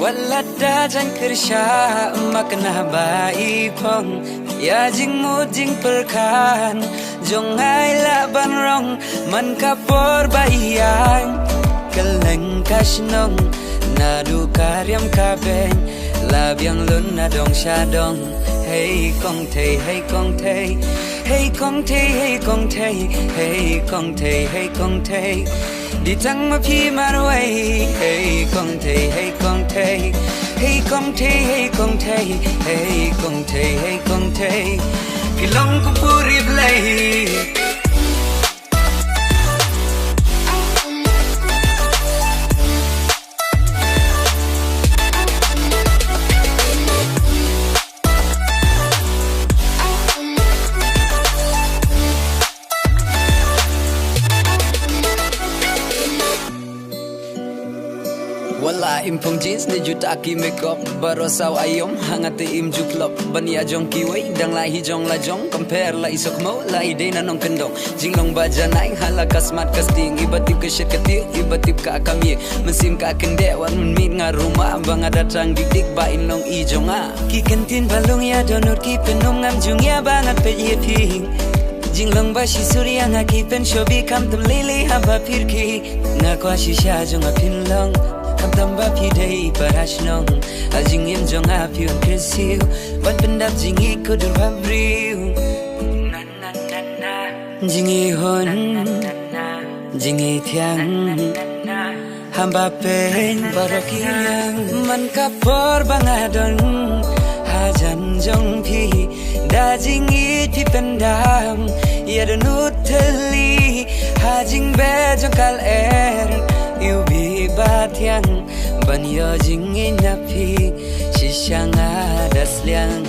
Walada jan kersha makna bai pong ya jing mu jing perkan jong ai la ban rong man kapor bayang keleng kasnong nadu karyam kabeng labyang lun na dong shadong hey kong te hey kong te hey kong te hey kong te hey kong te hey kong te đi tang ma phi marway hey kong te hey kong te hey kong te hey kong te hey kong te hey kong te kilong ko puri play Wala impong jeans ni juta ki makeup barosaw ayom hangate im juklop bania jong kiway dang la hi jong la jong compare la isok mo la ide na nong kendong jinglong baja nai halaka smart casting ibatip ke syekati ibatip ka kami mesim ka kende wan min nga rumah bang ada tang dik ba inong i jonga ki kentin balong ya donor ki penom ngam jung ya bangat pe ye ping jinglong ba shi surya nga ki pen shobi kam tum lili haba pirki nga kwa shi sha jong a pinlong kam tamba pi dei parashnong ajing yem jong a pi on krisiu wat pendap jingi kudur babriu na na na na jingi hon jingi thiang hamba pen barokiyang man kapor bangadon hajan jong pi da jingi pi pendam yadunut teli hajing be jong kal yêu bi ba thiang ban yo jingi napi shishanga dasliang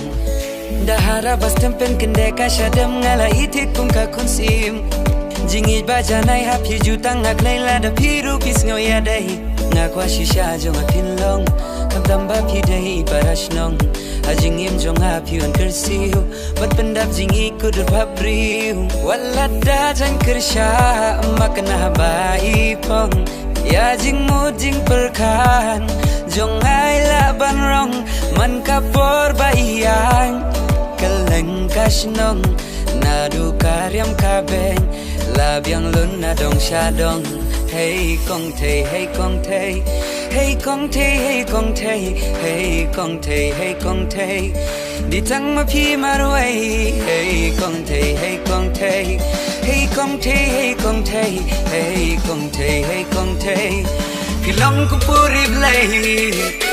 dahara bas tempen kende ka shadam ngala itik kum ka kunsim jingi ba janai happy jutang ngak leila da piru pis ngoya dai ngakwa shisha jong pinlong kam tamba pi dai parashnong ajing im jong happy on kersiu bat pendap jingi kudur babriu walada jan kersha makna bai pong ya jing mu jing perkan jong ai la ban rong man kapor bayang keleng kasnong nadu karyam kabeng labyang lun na dong shadong hey kong te hey kong te hey kong te hey kong te hey kong te hey kong te đi tang ma phi marway hey kong te hey kong te hey kong te hey kong te hey kong te hey kong te kilong ko puri play